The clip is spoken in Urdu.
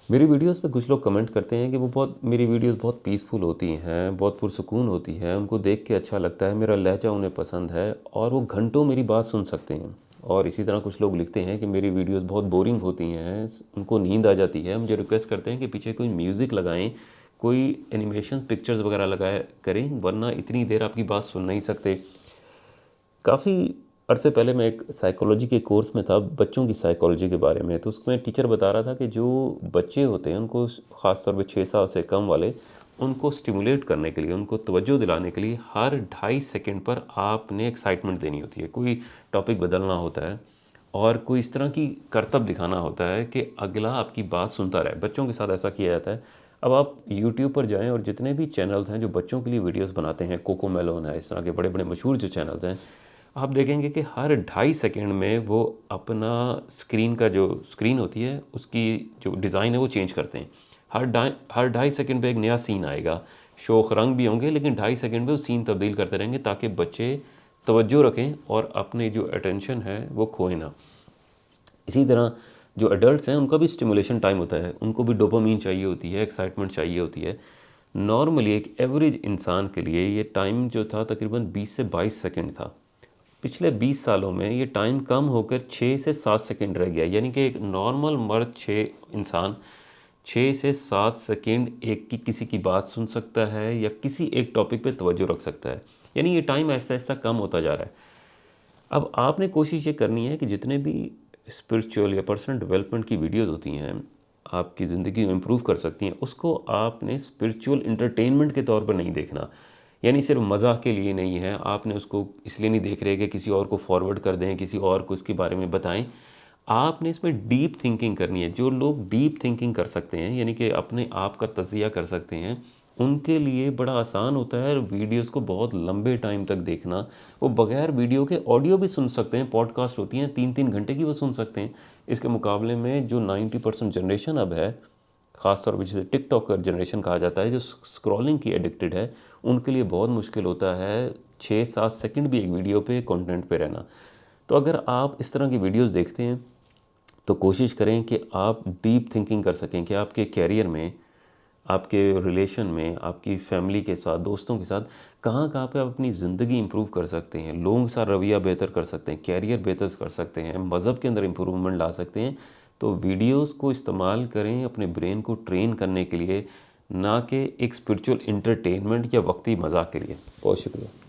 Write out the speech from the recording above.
میری ویڈیوز پہ کچھ لوگ کمنٹ کرتے ہیں کہ میری ویڈیوز بہت پیسفل ہوتی ہیں، بہت پرسکون ہوتی ہیں، ان کو دیکھ کے اچھا لگتا ہے، میرا لہجہ انہیں پسند ہے اور وہ گھنٹوں میری بات سن سکتے ہیں۔ اور اسی طرح کچھ لوگ لکھتے ہیں کہ میری ویڈیوز بہت بورنگ ہوتی ہیں، ان کو نیند آ جاتی ہے، مجھے ریکویسٹ کرتے ہیں کہ پیچھے کوئی میوزک لگائیں، کوئی اینیمیشن پکچرز وغیرہ لگائے کریں، ورنہ اتنی دیر آپ کی بات سن نہیں سکتے۔ کافی عرصے پہلے میں ایک سائیکالوجی کے کورس میں تھا، بچوں کی سائیکالوجی کے بارے میں، تو اس میں ٹیچر بتا رہا تھا کہ جو بچے ہوتے ہیں ان کو خاص طور پہ 6 سال سے کم والے، ان کو سٹیمولیٹ کرنے کے لیے، ان کو توجہ دلانے کے لیے ہر 2.5 سیکنڈ پر آپ نے ایکسائٹمنٹ دینی ہوتی ہے، کوئی ٹاپک بدلنا ہوتا ہے اور کوئی اس طرح کی کرتب دکھانا ہوتا ہے کہ اگلا آپ کی بات سنتا رہے۔ بچوں کے ساتھ ایسا کیا جاتا ہے۔ اب آپ یوٹیوب پر جائیں اور جتنے بھی چینلز ہیں جو بچوں کے لیے ویڈیوز بناتے ہیں، کوکو میلون ہے، اس طرح کے بڑے بڑے مشہور جو چینلز ہیں، آپ دیکھیں گے کہ ہر 2.5 سیکنڈ میں وہ اپنا اسکرین کا جو اسکرین ہوتی ہے اس کی جو ڈیزائن ہے وہ چینج کرتے ہیں۔ ہر 2.5 سیکنڈ پہ ایک نیا سین آئے گا، شوخ رنگ بھی ہوں گے، لیکن 2.5 سیکنڈ پہ وہ سین تبدیل کرتے رہیں گے تاکہ بچے توجہ رکھیں اور اپنی جو اٹینشن ہے وہ کھوئیں نہ۔ اسی طرح جو ایڈلٹس ہیں ان کا بھی اسٹیمولیشن ٹائم ہوتا ہے، ان کو بھی ڈوپامین چاہیے ہوتی ہے، ایکسائٹمنٹ چاہیے ہوتی ہے۔ نارملی ایک ایوریج انسان کے لیے یہ ٹائم جو تھا تقریباً 20 سے 22 سیکنڈ تھا۔ پچھلے 20 سالوں میں یہ ٹائم کم ہو کر 6 سے 7 سیکنڈ رہ گیا، یعنی کہ ایک نارمل مرد انسان 6 سے 7 سیکنڈ کسی کی بات سن سکتا ہے یا کسی ایک ٹاپک پہ توجہ رکھ سکتا ہے، یعنی یہ ٹائم آہستہ آہستہ کم ہوتا جا رہا ہے۔ اب آپ نے کوشش یہ کرنی ہے کہ جتنے بھی اسپرچول یا پرسنل ڈیولپمنٹ کی ویڈیوز ہوتی ہیں، آپ کی زندگی میں امپروو کر سکتی ہیں، اس کو آپ نے اسپرچول انٹرٹینمنٹ کے طور پر نہیں دیکھنا، یعنی صرف مزاح کے لیے نہیں ہے، آپ نے اس کو اس لیے نہیں دیکھ رہے کہ کسی اور کو فارورڈ کر دیں، کسی اور کو اس کے بارے میں بتائیں۔ آپ نے اس میں ڈیپ تھنکنگ کرنی ہے۔ جو لوگ ڈیپ تھنکنگ کر سکتے ہیں، یعنی کہ اپنے آپ کا تجزیہ کر سکتے ہیں، ان کے لیے بڑا آسان ہوتا ہے ویڈیوز کو بہت لمبے ٹائم تک دیکھنا۔ وہ بغیر ویڈیو کے آڈیو بھی سن سکتے ہیں، پوڈ کاسٹ ہوتی ہیں 3 گھنٹے کی، وہ سن سکتے ہیں۔ اس کے مقابلے میں جو 90% جنریشن اب ہے، خاص طور پہ جسے ٹک ٹاک کا جنریشن کہا جاتا ہے، جو اسکرولنگ کی ایڈکٹڈ ہے، ان کے لیے بہت مشکل ہوتا ہے 6-7 سیکنڈ بھی ایک ویڈیو پہ کانٹینٹ پہ رہنا۔ تو اگر آپ اس طرح کی ویڈیوز دیکھتے ہیں تو کوشش کریں کہ آپ ڈیپ تھنکنگ کر سکیں کہ آپ کے کیریئر میں، آپ کے ریلیشن میں، آپ کی فیملی کے ساتھ، دوستوں کے ساتھ کہاں پہ آپ اپنی زندگی امپروو کر سکتے ہیں، لوگوں کے ساتھ رویہ بہتر کر سکتے ہیں، کیریئر بہتر کر سکتے ہیں، مذہب کے اندر امپروومنٹ لا سکتے ہیں۔ تو ویڈیوز کو استعمال کریں اپنے برین کو ٹرین کرنے کے لیے، نہ کہ ایک اسپرچول انٹرٹینمنٹ یا وقتی مزاح کے لیے۔ بہت شکریہ۔